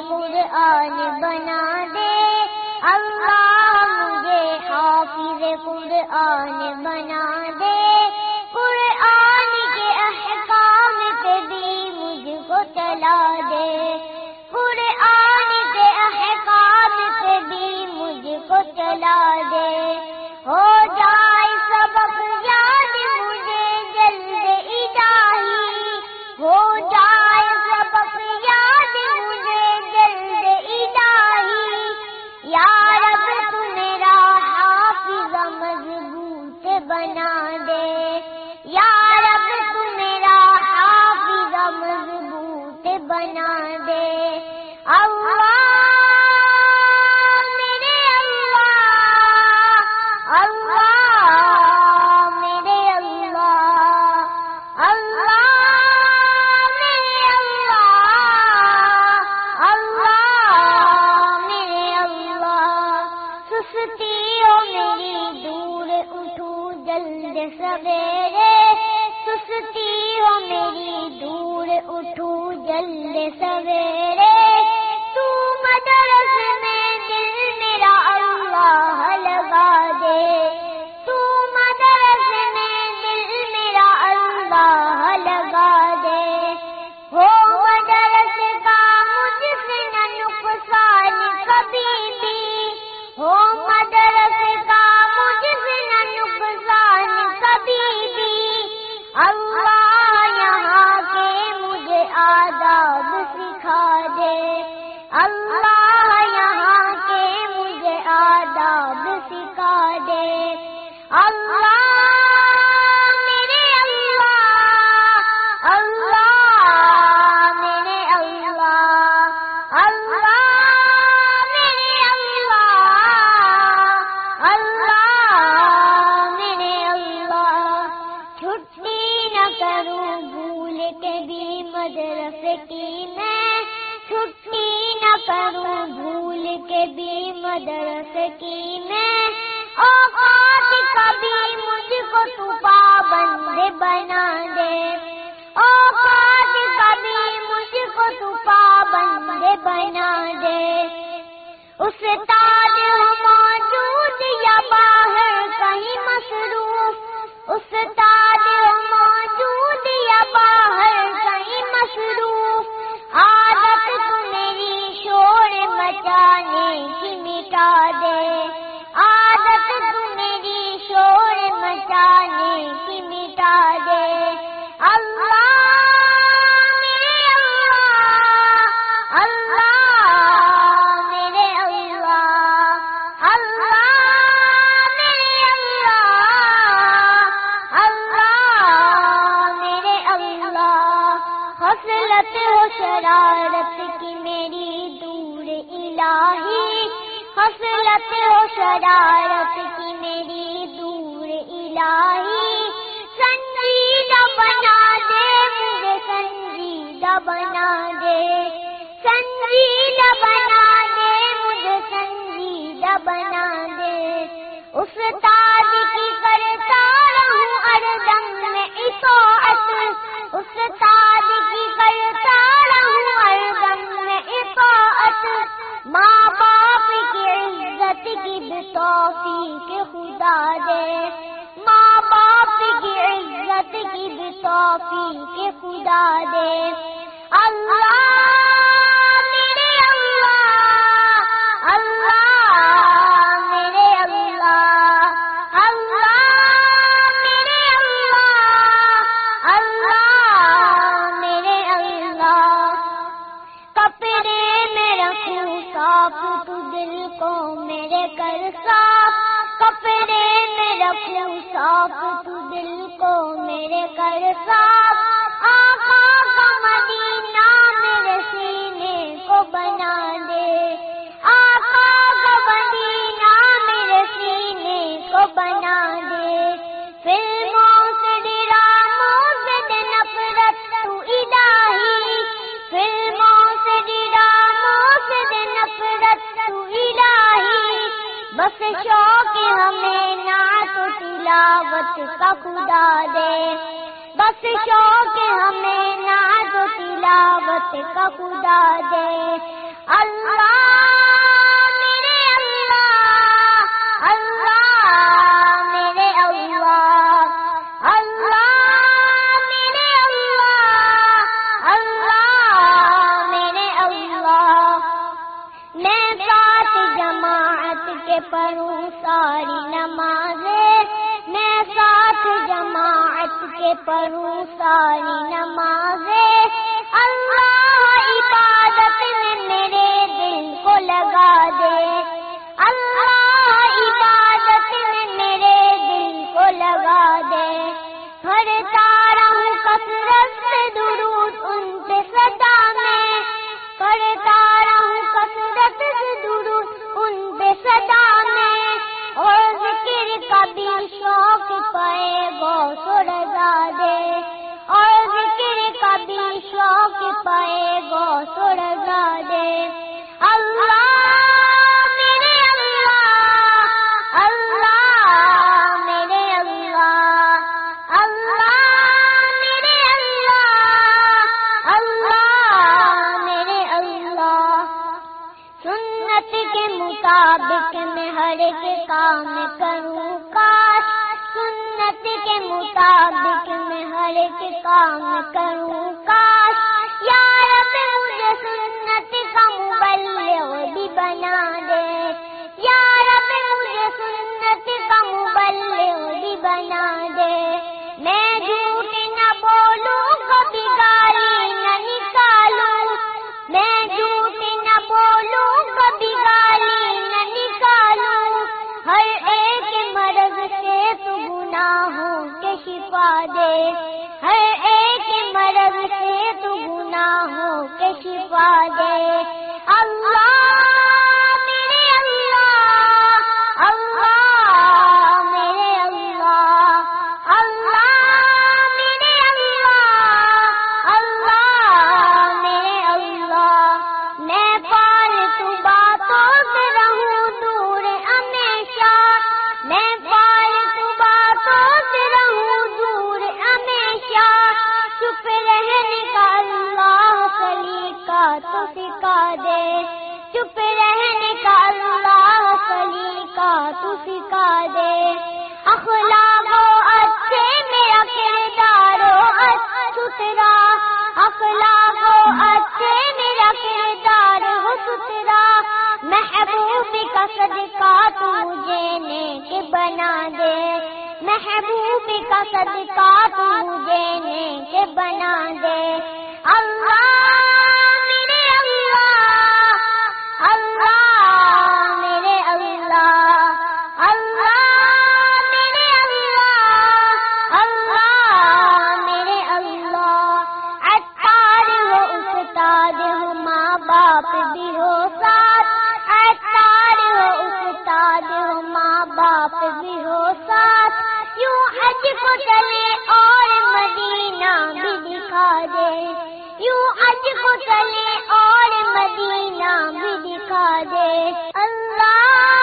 قرآن بنا دے، اللہ مجھے حافظ قرآن بنا دے، قرآن کے احکام پہ بھی مجھ کو چلا دے، قرآن کے احکام پہ بھی مجھ کو چلا دے، ہو جائے سبق یاد مجھے جلد الہی، ہو جائے سبق یاد مجھے جلد الہی، یا رب تو میرا حافظ مضبوط بنا دے، یا رب تو میرا حافظ مضبوط بنا دے، اللہ میرے اللہ، اللہ میرے اللہ، اللہ میرے اللہ، اللہ میرے اللہ، سستی ہو میری دور اٹھو جلد سویرے، سستی ہو میری دور اٹھو جلد سویرے، تو مدرسے میں دل میرا اللہ لگا دے، تو مدرسے میں دل میرا اللہ لگا دے، ہو مدرسے کا مجھ سے نہ نقصان کبھی بھی، ہو مدرسے کا مجھ سے نہ نقصان کبھی بھی، اللہ یہاں کے مجھے آداب سکھا دے، اللہ یہاں کے مجھے آداب سکھا دے، اللہ میرے اللہ، اللہ میرے اللہ، اللہ میرے اللہ، اللہ میرے اللہ، چھٹی نہ کروں بھول کے بھی مدرسے کی میں، چھٹی نہ کروں بھول کے بھی مدرسے کی میں، اوقات کبھی مجھ کو تو پابند بنا دے، اوقات کبھی مجھ کو تو پابند بنا دے، استاد ہو موجود یا باہر کہیں مصروف، استاد ہو موجود یا باہر کہیں مصروف، عادت تو میری شور مچانے کی مٹا دے، عادت تو میری شور مچانے کی مٹا دے، اللہ میرے اللہ، اللہ میرے اللہ، اللہ میرے اللہ، اللہ میرے اللہ، خصلت ہو شرارت کی میری دور الہی، خصلت ہو شرارت کی میری دور الہی، سنجیدہ بنا دے مجھے، سنجیدہ بنا دے، سنجیدہ بنا دے مجھے، سنجیدہ بنا دے، استاد کی کرتا رہوں ہر دم میں اطاعت، استاد کی کرتا رہوں ہر دم میں اطاعت، ماں باپ کی عزت کی بھی توفیق خدا دے، ماں باپ کی عزت کی بھی توفیق خدا دے، اللہ میرے اللہ، اللہ میرے اللہ، اللہ میرے اللہ، اللہ میرے اللہ، کپڑے میں رکھوں صاف تو دل کو میرے کر صاف، کپڑے میں رکھوں صاف تو دل کو میرے کر صاف، آقا کا مدینہ میرے سینے کو بنا دے، آقا کا مدینہ میرے سینے کو بنا دے، فلموں سے ڈراموں سے نفرت تو الہی، بس شوق ہمیں نعت و تلاوت کا خدا دے، بس شوق ہمیں نعت و تلاوت کا خدا دے۔ اللہ میرے اللہ، اللہ میرے اللہ، اللہ میرے اللہ، اللہ میرے اللہ۔ میں ساتھ جماعت کے پڑھوں ساری نمازیں، میں ساتھ جماعت کے پڑھوں ساری نمازیں۔ اللہ عبادت میں میرے دل کو لگا دے، اللہ عبادت میں میرے دل کو لگا دے۔ پڑھتا رہوں کثرت سے درود ان پہ سدا میں، پڑھتا رہوں کثرت سے درود ان پہ سدا میں، اور ذکر کا بھی شوق پائے غوث و رضا دے، اور ذکر کا بھی شوق پائے غوث و رضا دے۔ اللہ میرے اللہ، اللہ میرے اللہ، اللہ میرے اللہ، اللہ میرے اللہ۔ سنت کے مطابق میں ہر ایک کام کروں کاش، سنت کے مطابق میں ہر ایک کام کروں کاش، یا رب مجھے سنت کا مبلغ بھی بنا دے، یا رب مجھے سنت کا مبلغ بھی بنا دے۔ میں جھوٹ نہ بولوں کبھی گالی نہ نکالوں، میں جھوٹ نہ بولوں کبھی گالی نہ نکالوں، ہر ایک مرض سے تو گناہوں کے شفا دے، ہر ایک مرض سے تو گناہوں کے شفا دے۔ اللہ میرے اللہ، اللہ میرے اللہ، اللہ میرے اللہ، اللہ میرے اللہ۔ میں فالتو باتوں سے رہوں دور ہمیشہ، میں فالتو باتوں سے رہوں دور ہمیشہ، چپ رہنے کا اللہ سلیقہ تو سکھا دے، چپ رہنے کا اللہ سلیقہ تو سکھا دے۔ اخلاق و اچھے میرا کردار و ستھرا، اخلاق و اچھے میرا کردار و ستھرا، محبوب کا صدقہ تو مجھے نیک بنا دے، محبوب کا صدقہ تو مجھے نیک بنا دے۔ اللہ میرے اللہ، اللہ میرے اللہ، اللہ میرے اللہ، اللہ میرے اللہ۔ عطار ہو استاد ہو ماں باپ بھی ہو ساتھ، عطار ہو استاد ہو ماں باپ بھی ہو ساتھ، یوں حج کو چلے اور مدینہ بھی دکھا دے، یوں حج کو چلے اور مدینہ بھی دکھا دے۔ اللہ